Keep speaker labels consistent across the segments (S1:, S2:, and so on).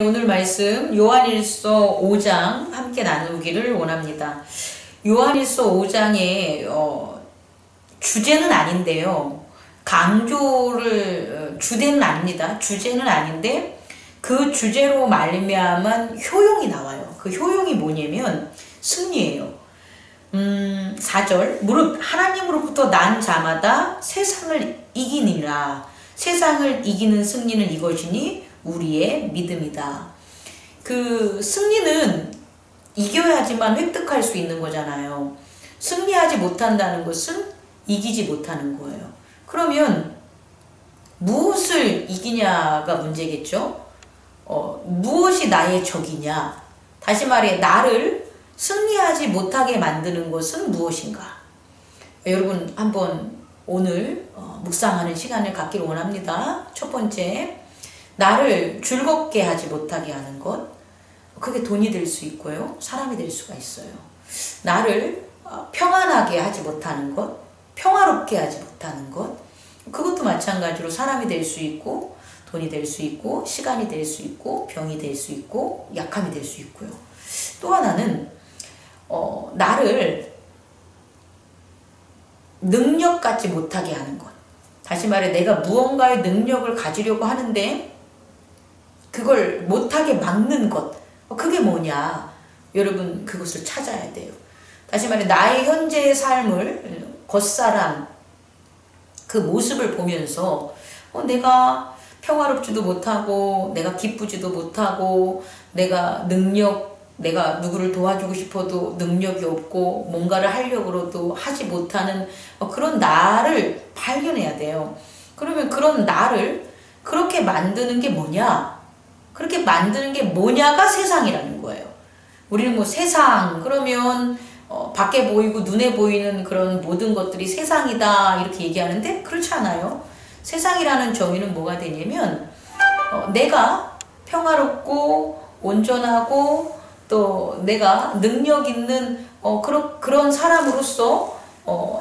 S1: 오늘 말씀 요한일서 5장 함께 나누기를 원합니다. 요한일서 5장의 주제는 아닌데요. 강조를 주제는 아닙니다. 주제는 아닌데 그 주제로 말미암은 효용이 나와요. 그 효용이 뭐냐면 승리예요. 4절 무릇 하나님으로부터 난 자마다 세상을 이기니라. 세상을 이기는 승리는 이것이니 우리의 믿음이다. 그 승리는 이겨야지만 획득할 수 있는 거잖아요. 승리하지 못한다는 것은 이기지 못하는 거예요. 그러면 무엇을 이기냐가 문제겠죠? 무엇이 나의 적이냐? 다시 말해 나를 승리하지 못하게 만드는 것은 무엇인가? 여러분 한번 오늘 묵상하는 시간을 갖기를 원합니다. 첫 번째, 나를 즐겁게 하지 못하게 하는 것. 그게 돈이 될 수 있고요. 사람이 될 수가 있어요. 나를 평안하게 하지 못하는 것, 평화롭게 하지 못하는 것. 그것도 마찬가지로 사람이 될 수 있고 돈이 될 수 있고 시간이 될 수 있고 병이 될 수 있고 약함이 될 수 있고요. 또 하나는 나를 능력 갖지 못하게 하는 것. 다시 말해 내가 무언가의 능력을 가지려고 하는데 그걸 못하게 막는 것. 그게 뭐냐? 여러분 그것을 찾아야 돼요. 다시 말해 나의 현재의 삶을 겉사람 그 모습을 보면서 내가 평화롭지도 못하고 내가 기쁘지도 못하고 내가 누구를 도와주고 싶어도 능력이 없고 뭔가를 하려고도 하지 못하는 그런 나를 발견해야 돼요. 그러면 그런 나를 그렇게 만드는 게 뭐냐? 그렇게 만드는 게 뭐냐가 세상이라는 거예요. 우리는 뭐 세상 그러면 밖에 보이고 눈에 보이는 그런 모든 것들이 세상이다 이렇게 얘기하는데 그렇지 않아요. 세상이라는 정의는 뭐가 되냐면 내가 평화롭고 온전하고 또 내가 능력 있는 그런 사람으로서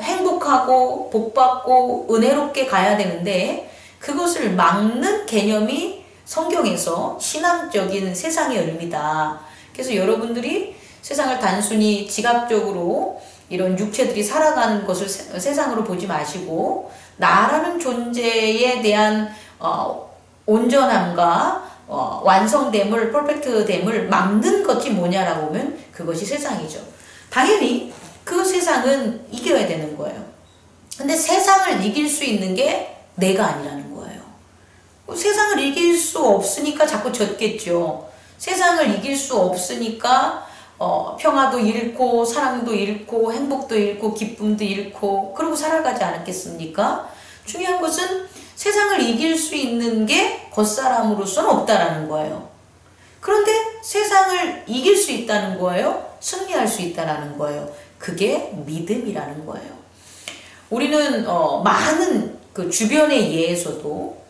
S1: 행복하고 복받고 은혜롭게 가야 되는데 그것을 막는 개념이 성경에서 신앙적인 세상의 의미다. 그래서 여러분들이 세상을 단순히 지각적으로 이런 육체들이 살아가는 것을 세상으로 보지 마시고 나라는 존재에 대한 온전함과 완성됨을 퍼펙트됨을 막는 것이 뭐냐라고 하면 그것이 세상이죠. 당연히 그 세상은 이겨야 되는 거예요. 근데 세상을 이길 수 있는 게 내가 아니라는 거예요. 세상을 이길 수 없으니까 자꾸 졌겠죠. 세상을 이길 수 없으니까 평화도 잃고 사랑도 잃고 행복도 잃고 기쁨도 잃고 그러고 살아가지 않았겠습니까? 중요한 것은 세상을 이길 수 있는 게 겉사람으로서는 없다라는 거예요. 그런데 세상을 이길 수 있다는 거예요. 승리할 수 있다는 거예요. 그게 믿음이라는 거예요. 우리는 많은 그 주변의 예에서도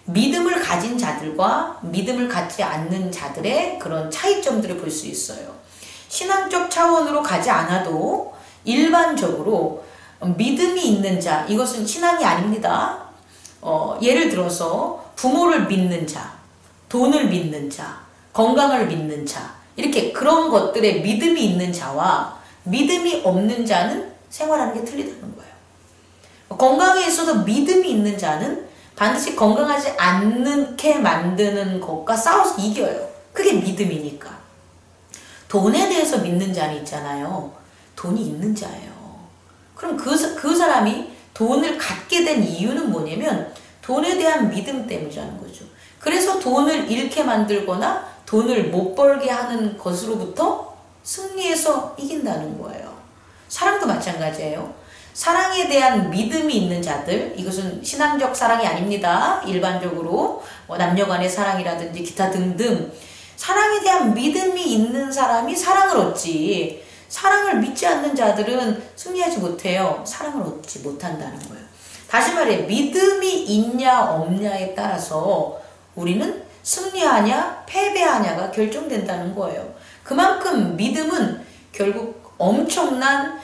S1: 믿음을 가진 자들과 믿음을 갖지 않는 자들의 그런 차이점들을 볼 수 있어요. 신앙적 차원으로 가지 않아도 일반적으로 믿음이 있는 자, 이것은 신앙이 아닙니다. 예를 들어서 부모를 믿는 자, 돈을 믿는 자, 건강을 믿는 자, 이렇게 그런 것들에 믿음이 있는 자와 믿음이 없는 자는 생활하는 게 틀리다는 거예요. 건강에 있어서 믿음이 있는 자는 반드시 건강하지 않게 만드는 것과 싸워서 이겨요. 그게 믿음이니까. 돈에 대해서 믿는 자는 있잖아요. 돈이 있는 자예요. 그럼 그 사람이 돈을 갖게 된 이유는 뭐냐면 돈에 대한 믿음 때문이라는 거죠. 그래서 돈을 잃게 만들거나 돈을 못 벌게 하는 것으로부터 승리해서 이긴다는 거예요. 사랑도 마찬가지예요. 사랑에 대한 믿음이 있는 자들, 이것은 신앙적 사랑이 아닙니다. 일반적으로 남녀 간의 사랑이라든지 기타 등등 사랑에 대한 믿음이 있는 사람이 사랑을 얻지, 사랑을 믿지 않는 자들은 승리하지 못해요. 사랑을 얻지 못한다는 거예요. 다시 말해 믿음이 있냐 없냐에 따라서 우리는 승리하냐 패배하냐가 결정된다는 거예요. 그만큼 믿음은 결국 엄청난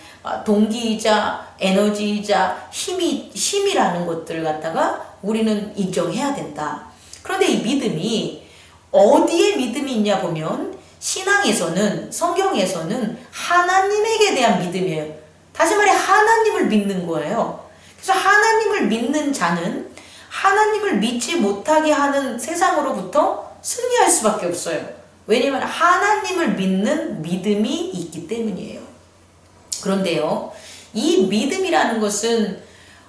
S1: 동기이자 에너지이자 힘이라는 것들을 갖다가 우리는 인정해야 된다. 그런데 이 믿음이 어디에 믿음이 있냐 보면 신앙에서는, 성경에서는 하나님에게 대한 믿음이에요. 다시 말해 하나님을 믿는 거예요. 그래서 하나님을 믿는 자는 하나님을 믿지 못하게 하는 세상으로부터 승리할 수밖에 없어요. 왜냐하면 하나님을 믿는 믿음이 있기 때문이에요. 그런데요, 이 믿음이라는 것은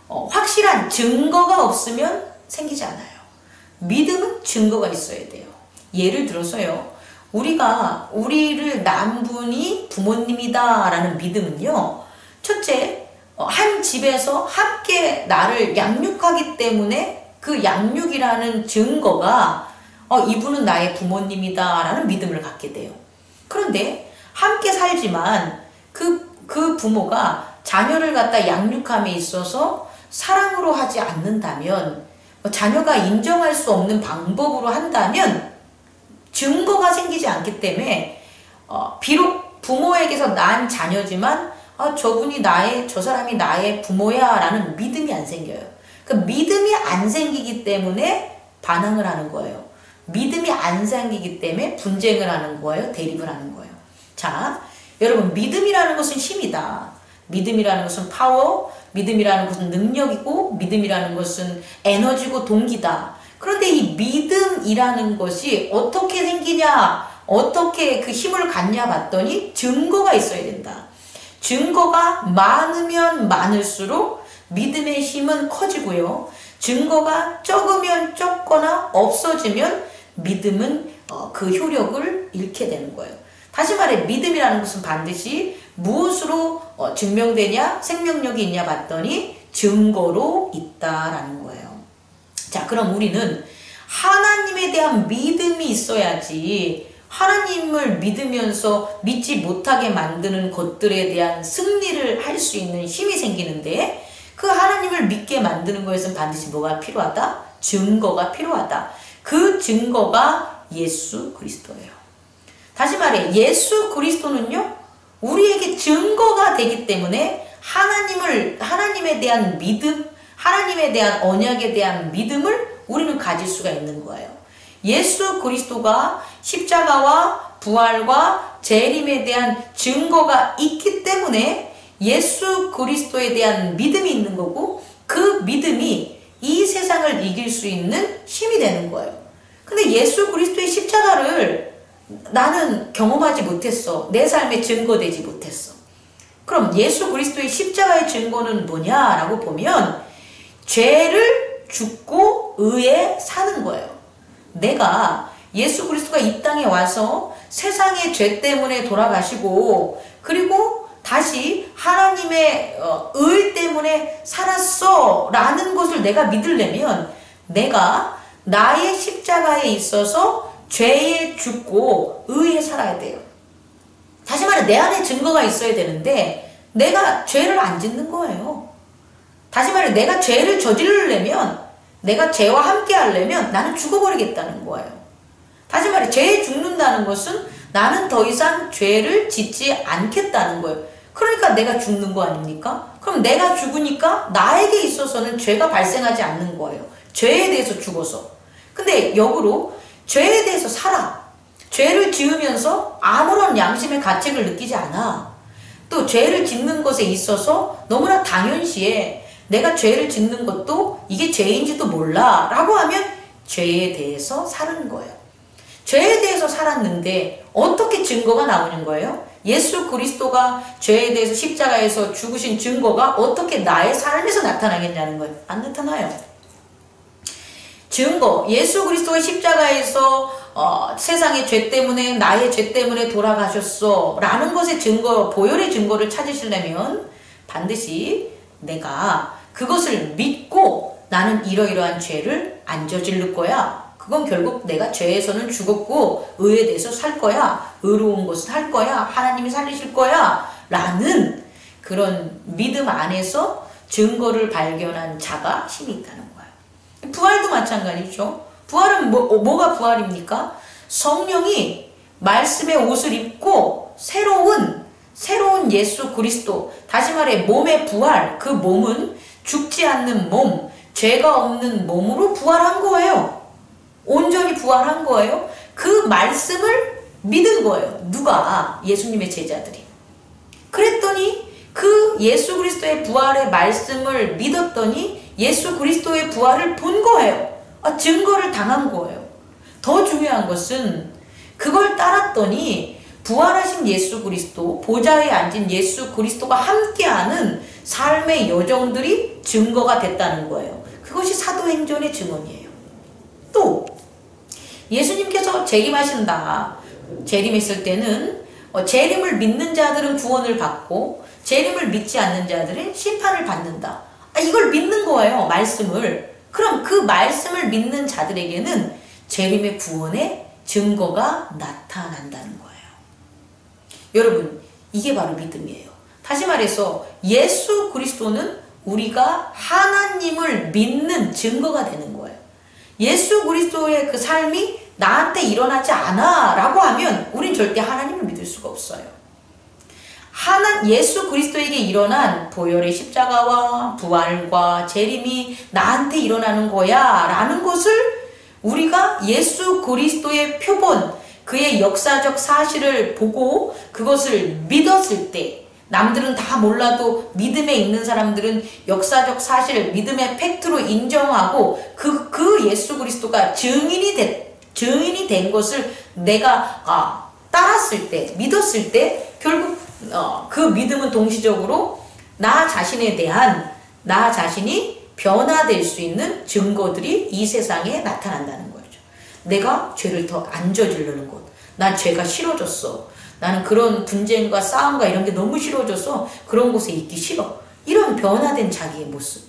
S1: 확실한 증거가 없으면 생기지 않아요. 믿음은 증거가 있어야 돼요. 예를 들어서요, 우리를 낳은 분이 부모님이다 라는 믿음은요, 첫째, 한 집에서 함께 나를 양육하기 때문에 그 양육이라는 증거가 이분은 나의 부모님이다 라는 믿음을 갖게 돼요. 그런데 함께 살지만 그 부모가 자녀를 갖다 양육함에 있어서 사랑으로 하지 않는다면, 자녀가 인정할 수 없는 방법으로 한다면 증거가 생기지 않기 때문에 비록 부모에게서 난 자녀지만 저 사람이 나의 부모야 라는 믿음이 안 생겨요. 그 믿음이 안 생기기 때문에 반항을 하는 거예요. 믿음이 안 생기기 때문에 분쟁을 하는 거예요. 대립을 하는 거예요. 자, 여러분, 믿음이라는 것은 힘이다. 믿음이라는 것은 파워, 믿음이라는 것은 능력이고, 믿음이라는 것은 에너지고 동기다. 그런데 이 믿음이라는 것이 어떻게 생기냐, 어떻게 그 힘을 갖냐 봤더니 증거가 있어야 된다. 증거가 많으면 많을수록 믿음의 힘은 커지고요. 증거가 적으면 적거나 없어지면 믿음은 그 효력을 잃게 되는 거예요. 다시 말해 믿음이라는 것은 반드시 무엇으로 증명되냐, 생명력이 있냐 봤더니 증거로 있다라는 거예요. 자, 그럼 우리는 하나님에 대한 믿음이 있어야지 하나님을 믿으면서 믿지 못하게 만드는 것들에 대한 승리를 할 수 있는 힘이 생기는데, 그 하나님을 믿게 만드는 것에서는 반드시 뭐가 필요하다? 증거가 필요하다. 그 증거가 예수 그리스도예요. 다시 말해 예수 그리스도는요, 우리에게 증거가 되기 때문에 하나님에 대한 믿음, 하나님에 대한 언약에 대한 믿음을 우리는 가질 수가 있는 거예요. 예수 그리스도가 십자가와 부활과 재림에 대한 증거가 있기 때문에 예수 그리스도에 대한 믿음이 있는 거고, 그 믿음이 이 세상을 이길 수 있는 힘이 되는 거예요. 근데 예수 그리스도의 십자가를 나는 경험하지 못했어. 내 삶에 증거되지 못했어. 그럼 예수 그리스도의 십자가의 증거는 뭐냐라고 보면 죄를 죽고 의에 사는 거예요. 내가 예수 그리스도가 이 땅에 와서 세상의 죄 때문에 돌아가시고, 그리고 다시 하나님의 의 때문에 살았어 라는 것을 내가 믿으려면 내가 나의 십자가에 있어서 죄에 죽고 의에 살아야 돼요. 다시 말해 내 안에 증거가 있어야 되는데 내가 죄를 안 짓는 거예요. 다시 말해 내가 죄를 저지르려면, 내가 죄와 함께 하려면 나는 죽어버리겠다는 거예요. 다시 말해 죄에 죽는다는 것은 나는 더 이상 죄를 짓지 않겠다는 거예요. 그러니까 내가 죽는 거 아닙니까? 그럼 내가 죽으니까 나에게 있어서는 죄가 발생하지 않는 거예요. 죄에 대해서 죽어서. 근데 역으로 죄에 대해서 살아. 죄를 지으면서 아무런 양심의 가책을 느끼지 않아. 또 죄를 짓는 것에 있어서 너무나 당연시해. 내가 죄를 짓는 것도 이게 죄인지도 몰라 라고 하면 죄에 대해서 사는 거예요. 죄에 대해서 살았는데 어떻게 증거가 나오는 거예요? 예수 그리스도가 죄에 대해서 십자가에서 죽으신 증거가 어떻게 나의 삶에서 나타나겠냐는 거예요. 안 나타나요. 증거, 예수 그리스도의 십자가에서 세상의 죄 때문에, 나의 죄 때문에 돌아가셨어 라는 것의 증거, 보혈의 증거를 찾으시려면 반드시 내가 그것을 믿고 나는 이러이러한 죄를 안 저지를 거야. 그건 결국 내가 죄에서는 죽었고 의에 대해서 살 거야. 의로운 것을 할 거야. 하나님이 살리실 거야. 라는 그런 믿음 안에서 증거를 발견한 자가 힘이 있다는 거예요. 부활도 마찬가지죠. 부활은 뭐가 부활입니까? 성령이 말씀의 옷을 입고 새로운 예수 그리스도, 다시 말해 몸의 부활, 그 몸은 죽지 않는 몸, 죄가 없는 몸으로 부활한 거예요. 온전히 부활한 거예요. 그 말씀을 믿은 거예요. 누가? 예수님의 제자들이. 그랬더니 그 예수 그리스도의 부활의 말씀을 믿었더니 예수 그리스도의 부활을 본 거예요. 증거를 당한 거예요. 더 중요한 것은 그걸 따랐더니 부활하신 예수 그리스도, 보좌에 앉은 예수 그리스도가 함께하는 삶의 여정들이 증거가 됐다는 거예요. 그것이 사도행전의 증언이에요. 또 예수님께서 재림하신다. 재림했을 때는 재림을 믿는 자들은 구원을 받고 재림을 믿지 않는 자들은 심판을 받는다. 이걸 믿는 거예요. 말씀을. 그럼 그 말씀을 믿는 자들에게는 재림의 구원의 증거가 나타난다는 거예요. 여러분, 이게 바로 믿음이에요. 다시 말해서 예수 그리스도는 우리가 하나님을 믿는 증거가 되는 거예요. 예수 그리스도의 그 삶이 나한테 일어나지 않아 라고 하면 우린 절대 하나님을 믿을 수가 없어요. 예수 그리스도에게 일어난 보혈의 십자가와 부활과 재림이 나한테 일어나는 거야 라는 것을 우리가 예수 그리스도의 표본, 그의 역사적 사실을 보고 그것을 믿었을 때, 남들은 다 몰라도 믿음에 있는 사람들은 역사적 사실을 믿음의 팩트로 인정하고 그 예수 그리스도가 증인이 된 것을 내가 따랐을 때, 믿었을 때 결국 그 믿음은 동시적으로 나 자신이 변화될 수 있는 증거들이 이 세상에 나타난다는 거죠. 내가 죄를 더 안 저지르는 것. 난 죄가 싫어졌어. 나는 그런 분쟁과 싸움과 이런 게 너무 싫어져서 그런 곳에 있기 싫어. 이런 변화된 자기의 모습.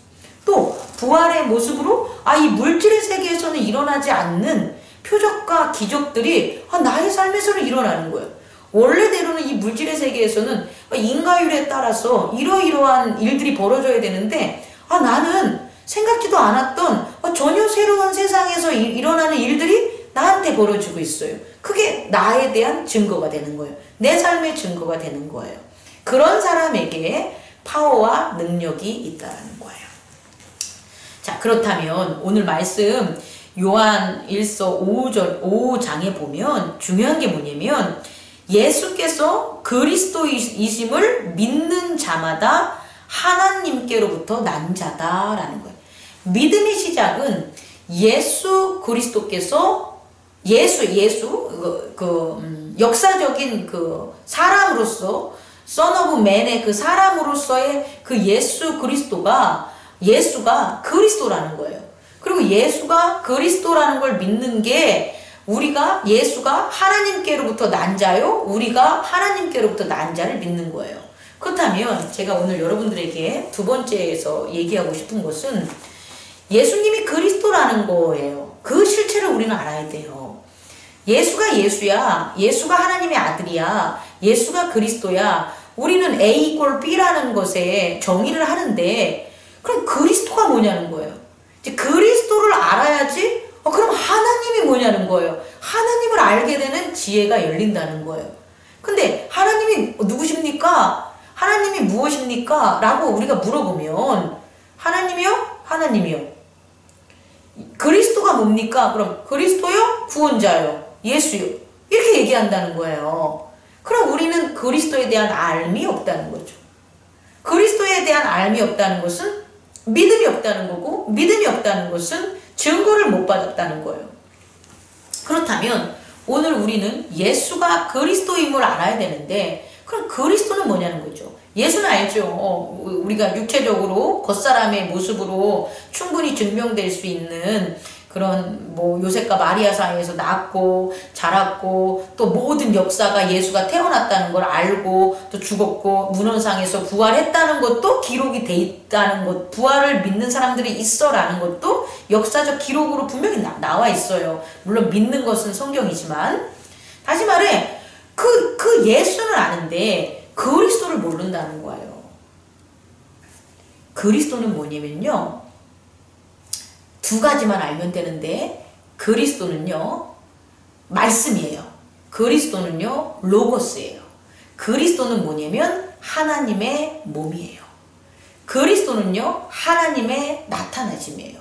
S1: 또 부활의 모습으로 이 물질의 세계에서는 일어나지 않는 표적과 기적들이 나의 삶에서는 일어나는 거예요. 원래대로는 이 물질의 세계에서는 인과율에 따라서 이러이러한 일들이 벌어져야 되는데 나는 생각지도 않았던 전혀 새로운 세상에서 일어나는 일들이 나한테 벌어지고 있어요. 그게 나에 대한 증거가 되는 거예요. 내 삶의 증거가 되는 거예요. 그런 사람에게 파워와 능력이 있다는 거예요. 자, 그렇다면 오늘 말씀 요한 1서 5장에 보면 중요한 게 뭐냐면 예수께서 그리스도이심을 믿는 자마다 하나님께로부터 난 자다라는 거예요. 믿음의 시작은 예수 그리스도께서 역사적인 그 사람으로서 Son of Man의 그 사람으로서의 그 예수가 그리스도라는 거예요. 그리고 예수가 그리스도라는 걸 믿는 게 예수가 하나님께로부터 난 자요, 우리가 하나님께로부터 난 자를 믿는 거예요. 그렇다면 제가 오늘 여러분들에게 두 번째에서 얘기하고 싶은 것은 예수님이 그리스도라는 거예요. 그 실체를 우리는 알아야 돼요. 예수가 예수야. 예수가 하나님의 아들이야. 예수가 그리스도야. 우리는 A = B라는 것에 정의를 하는데 그럼 그리스도가 뭐냐는 거예요. 이제 그리스도를 알아야지 그럼 하나님이 뭐냐는 거예요. 하나님을 알게 되는 지혜가 열린다는 거예요. 근데 하나님이 누구십니까? 하나님이 무엇입니까? 라고 우리가 물어보면 하나님이요? 그리스도가 뭡니까? 그럼 그리스도요? 구원자요? 예수요? 이렇게 얘기한다는 거예요. 그럼 우리는 그리스도에 대한 알미 없다는 거죠. 그리스도에 대한 알미 없다는 것은 믿음이 없다는 거고, 믿음이 없다는 것은 증거를 못 받았다는 거예요. 그렇다면 오늘 우리는 예수가 그리스도임을 알아야 되는데 그럼 그리스도는 뭐냐는 거죠. 예수는 알죠. 우리가 육체적으로 겉사람의 모습으로 충분히 증명될 수 있는 그런 요셉과 마리아 사이에서 낳았고 자랐고 또 모든 역사가 예수가 태어났다는 걸 알고 또 죽었고 문헌상에서 부활했다는 것도 기록이 돼 있다는 것, 부활을 믿는 사람들이 있어라는 것도 역사적 기록으로 분명히 나와 있어요. 물론 믿는 것은 성경이지만 다시 말해 그 예수는 아는데 그리스도를 모른다는 거예요. 그리스도는 뭐냐면요, 두 가지만 알면 되는데 그리스도는요 말씀이에요. 그리스도는요 로고스예요. 그리스도는 뭐냐면 하나님의 몸이에요. 그리스도는요 하나님의 나타나심이에요.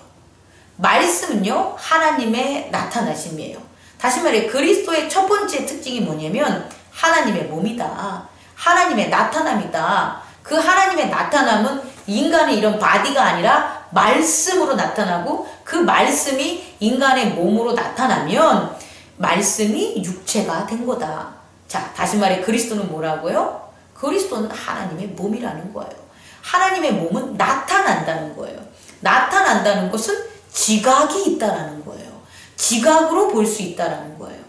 S1: 말씀은요 하나님의 나타나심이에요. 다시 말해 그리스도의 첫 번째 특징이 뭐냐면 하나님의 몸이다. 하나님의 나타남이다. 그 하나님의 나타남은 인간의 이런 바디가 아니라 말씀으로 나타나고 그 말씀이 인간의 몸으로 나타나면 말씀이 육체가 된 거다. 자, 다시 말해 그리스도는 뭐라고요? 그리스도는 하나님의 몸이라는 거예요. 하나님의 몸은 나타난다는 거예요. 나타난다는 것은 지각이 있다라는 거예요. 지각으로 볼 수 있다라는 거예요.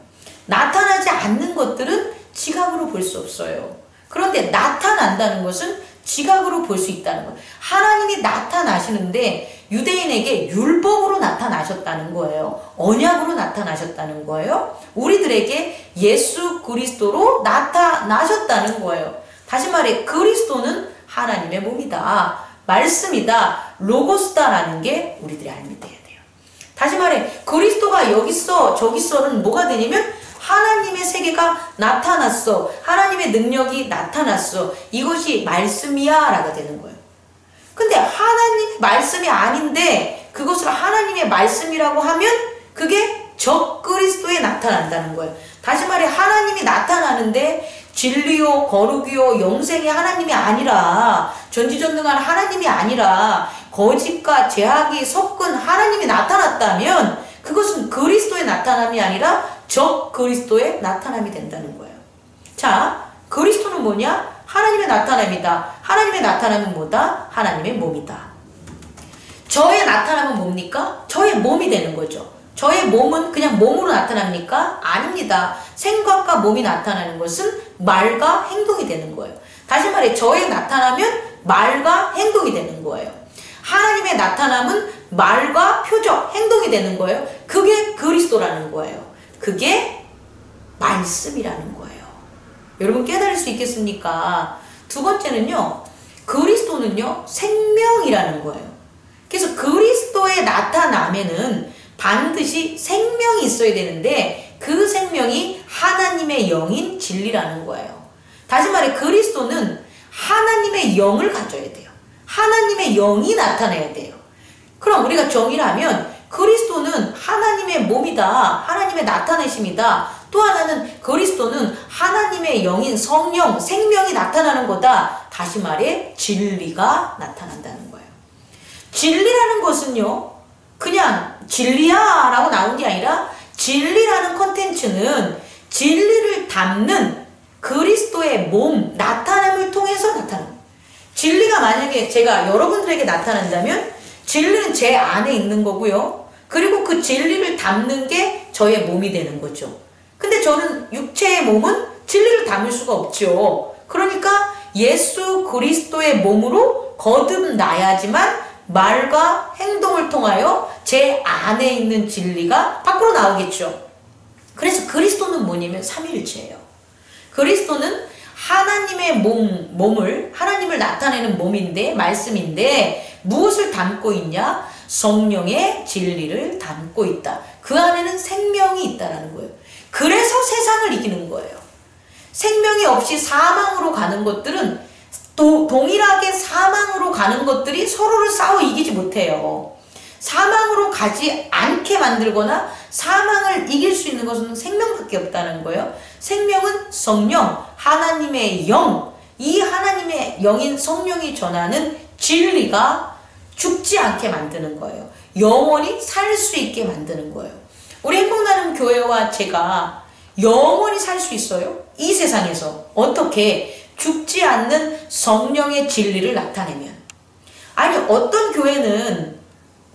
S1: 나타나지 않는 것들은 지각으로 볼 수 없어요. 그런데 나타난다는 것은 지각으로 볼 수 있다는 거예요. 하나님이 나타나시는데 유대인에게 율법으로 나타나셨다는 거예요. 언약으로 나타나셨다는 거예요. 우리들에게 예수 그리스도로 나타나셨다는 거예요. 다시 말해 그리스도는 하나님의 몸이다. 말씀이다. 로고스다라는 게 우리들이 알면 돼야 돼요. 다시 말해 그리스도가 여기 있어 저기 있어는 뭐가 되냐면 하나님의 세계가 나타났어. 하나님의 능력이 나타났어. 이것이 말씀이야 라가 되는 거예요. 근데 하나님의 말씀이 아닌데 그것을 하나님의 말씀이라고 하면 그게 적그리스도에 나타난다는 거예요. 다시 말해 하나님이 나타나는데 진리요 거룩이요 영생의 하나님이 아니라 전지전능한 하나님이 아니라 거짓과 죄악이 섞은 하나님이 나타났다면 그것은 그리스도의 나타남이 아니라 적그리스도의 나타남이 된다는 거예요. 자, 그리스도는 뭐냐? 하나님의 나타남이다. 하나님의 나타남은 뭐다? 하나님의 몸이다. 저의 나타남은 뭡니까? 저의 몸이 되는 거죠. 저의 몸은 그냥 몸으로 나타납니까? 아닙니다. 생각과 몸이 나타나는 것은 말과 행동이 되는 거예요. 다시 말해 저의 나타나면 말과 행동이 되는 거예요. 하나님의 나타남은 말과 표적, 행동이 되는 거예요. 그게 그리스도라는 거예요. 그게 말씀이라는 거예요. 여러분 깨달을 수 있겠습니까? 두 번째는요. 그리스도는요. 생명이라는 거예요. 그래서 그리스도의 나타남에는 반드시 생명이 있어야 되는데 그 생명이 하나님의 영인 진리라는 거예요. 다시 말해 그리스도는 하나님의 영을 가져야 돼요. 하나님의 영이 나타나야 돼요. 그럼 우리가 정의를 하면 그리스도는 하나님의 몸이다. 하나님의 나타내심이다. 또 하나는 그리스도는 하나님의 영인 성령, 생명이 나타나는 거다. 다시 말해 진리가 나타난다는 거예요. 진리라는 것은요. 그냥 진리야 라고 나온 게 아니라 진리라는 컨텐츠는 진리를 담는 그리스도의 몸, 나타남을 통해서 나타납니다. 진리가 만약에 제가 여러분들에게 나타난다면 진리는 제 안에 있는 거고요. 그리고 그 진리를 담는 게 저의 몸이 되는 거죠. 근데 저는 육체의 몸은 진리를 담을 수가 없죠. 그러니까 예수 그리스도의 몸으로 거듭나야지만 말과 행동을 통하여 제 안에 있는 진리가 밖으로 나오겠죠. 그래서 그리스도는 뭐냐면 삼위일체예요. 그리스도는 하나님의 몸을 하나님을 나타내는 몸인데 말씀인데 무엇을 담고 있냐? 성령의 진리를 담고 있다. 그 안에는 생명이 있다라는 거예요. 그래서 세상을 이기는 거예요. 생명이 없이 사망으로 가는 것들은 동일하게 사망으로 가는 것들이 서로를 싸워 이기지 못해요. 사망으로 가지 않게 만들거나 사망을 이길 수 있는 것은 생명밖에 없다는 거예요. 생명은 성령, 하나님의 영, 이 하나님의 영인 성령이 전하는 진리가 죽지 않게 만드는 거예요. 영원히 살 수 있게 만드는 거예요. 우리 행복나눔 교회와 제가 영원히 살 수 있어요? 이 세상에서 어떻게? 죽지 않는 성령의 진리를 나타내면. 아니 어떤 교회는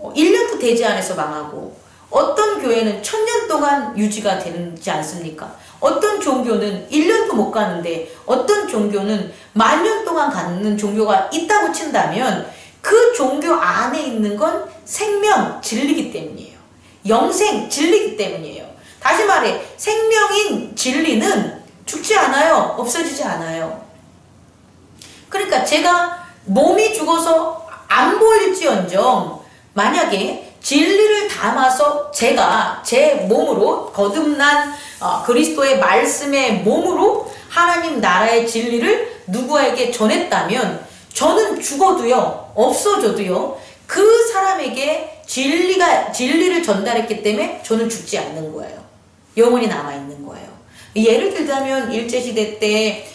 S1: 1년도 되지 않아서 망하고 어떤 교회는 1000년 동안 유지가 되지 않습니까? 어떤 종교는 1년도 못 가는데 어떤 종교는 10,000년 동안 가는 종교가 있다고 친다면 그 종교 안에 있는 건 생명, 진리이기 때문이에요. 영생, 진리이기 때문이에요. 다시 말해 생명인 진리는 죽지 않아요. 없어지지 않아요. 그러니까 제가 몸이 죽어서 안 보일지언정 만약에 진리를 담아서 제가 제 몸으로 거듭난 그리스도의 말씀의 몸으로 하나님 나라의 진리를 누구에게 전했다면 저는 죽어도요 없어져도요 그 사람에게 진리를 전달했기 때문에 저는 죽지 않는 거예요. 영원히 남아있는 거예요. 예를 들자면 일제시대 때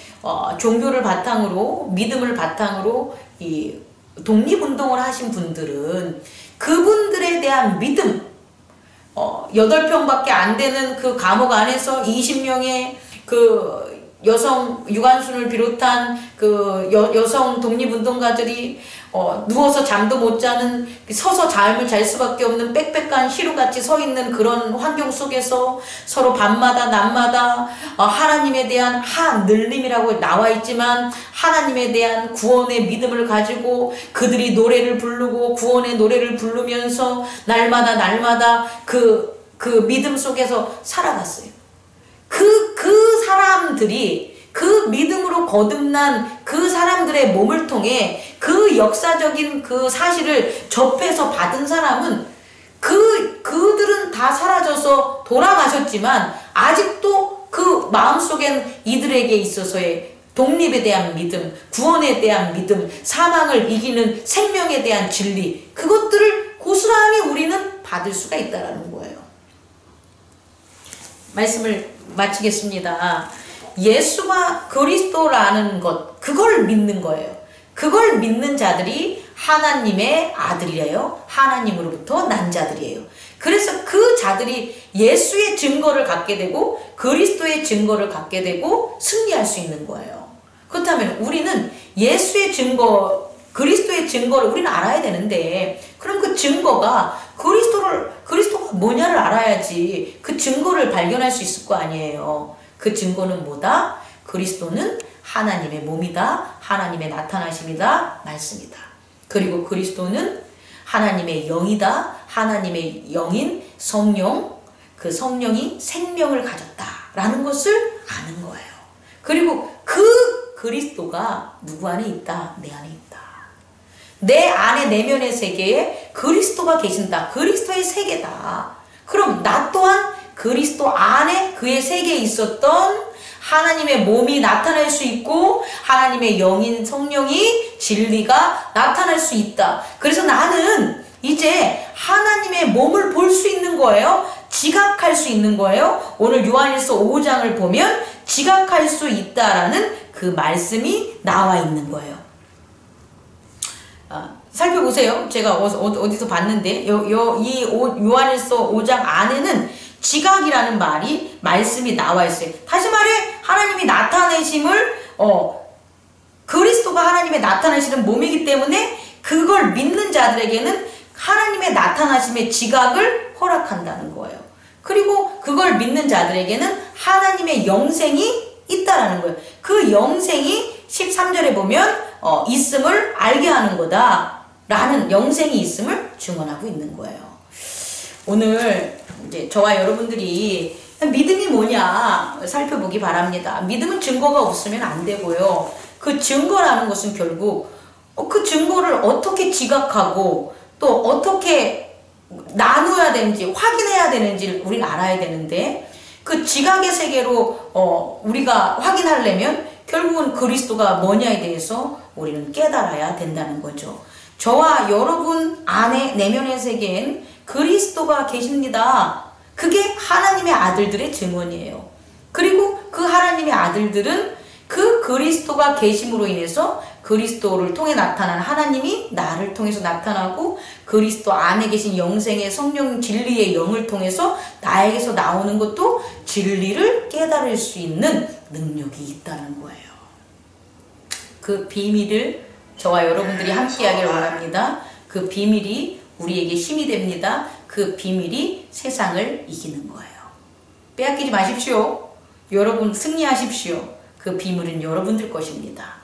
S1: 종교를 바탕으로, 믿음을 바탕으로 이 독립운동을 하신 분들은 그분들에 대한 믿음, 8평밖에 안 되는 그 감옥 안에서 20명의 그 여성 유관순을 비롯한 그 여성 독립운동가들이 누워서 잠도 못 자는, 서서 잠을 잘 수밖에 없는 빽빽한 시루같이 서 있는 그런 환경 속에서 서로 밤마다 낮마다 하나님에 대한 하늘림이라고 나와 있지만 하나님에 대한 구원의 믿음을 가지고 그들이 노래를 부르고 구원의 노래를 부르면서 날마다 그 믿음 속에서 살아갔어요. 그 사람들이, 그 믿음으로 거듭난 그 사람들의 몸을 통해 그 역사적인 그 사실을 접해서 받은 사람은 그들은 다 사라져서 돌아가셨지만 아직도 그 마음속엔 이들에게 있어서의 독립에 대한 믿음, 구원에 대한 믿음, 사망을 이기는 생명에 대한 진리, 그것들을 고스란히 우리는 받을 수가 있다는 거예요. 말씀을 마치겠습니다. 예수가 그리스도라는 것, 그걸 믿는 거예요. 그걸 믿는 자들이 하나님의 아들이래요. 하나님으로부터 난 자들이에요. 그래서 그 자들이 예수의 증거를 갖게 되고 그리스도의 증거를 갖게 되고 승리할 수 있는 거예요. 그렇다면 우리는 예수의 증거, 그리스도의 증거를 우리는 알아야 되는데, 그럼 그 증거가 그리스도가 뭐냐를 알아야지 그 증거를 발견할 수 있을 거 아니에요. 그 증거는 뭐다? 그리스도는 하나님의 몸이다. 하나님의 나타나심이다. 말씀이다. 그리고 그리스도는 하나님의 영이다. 하나님의 영인 성령, 그 성령이 생명을 가졌다라는 것을 아는 거예요. 그리고 그 그리스도가 누구 안에 있다? 내 안에 있다. 내 안에 내면의 세계에 그리스도가 계신다. 그리스도의 세계다. 그럼 나 또한 그리스도 안에 그의 세계에 있었던 하나님의 몸이 나타날 수 있고 하나님의 영인 성령이 진리가 나타날 수 있다. 그래서 나는 이제 하나님의 몸을 볼 수 있는 거예요. 지각할 수 있는 거예요. 오늘 요한일서 5장을 보면 지각할 수 있다라는 그 말씀이 나와 있는 거예요. 살펴보세요. 제가 어디서 봤는데 이 요한일서 5장 안에는 지각이라는 말씀이 나와 있어요. 다시 말해 하나님이 나타내심을 그리스도가 하나님의 나타내시는 몸이기 때문에 그걸 믿는 자들에게는 하나님의 나타나심의 지각을 허락한다는 거예요. 그리고 그걸 믿는 자들에게는 하나님의 영생이 있다라는 거예요. 그 영생이 13절에 보면 있음을 알게 하는 거다 라는, 영생이 있음을 증언하고 있는 거예요. 오늘 이제 저와 여러분들이 믿음이 뭐냐 살펴보기 바랍니다. 믿음은 증거가 없으면 안 되고요. 그 증거라는 것은 결국 그 증거를 어떻게 지각하고 또 어떻게 나누어야 되는지 확인해야 되는지 우리는 알아야 되는데, 그 지각의 세계로 우리가 확인하려면 결국은 그리스도가 뭐냐에 대해서 우리는 깨달아야 된다는 거죠. 저와 여러분 안에 내면의 세계엔 그리스도가 계십니다. 그게 하나님의 아들들의 증언이에요. 그리고 그 하나님의 아들들은 그 그리스도가 계심으로 인해서 그리스도를 통해 나타난 하나님이 나를 통해서 나타나고, 그리스도 안에 계신 영생의 성령 진리의 영을 통해서 나에게서 나오는 것도 진리를 깨달을 수 있는 능력이 있다는 거예요. 그 비밀을 저와 여러분들이 함께하길 원합니다. 그 비밀이 우리에게 힘이 됩니다. 그 비밀이 세상을 이기는 거예요. 빼앗기지 마십시오. 여러분 승리하십시오. 그 비밀은 여러분들 것입니다.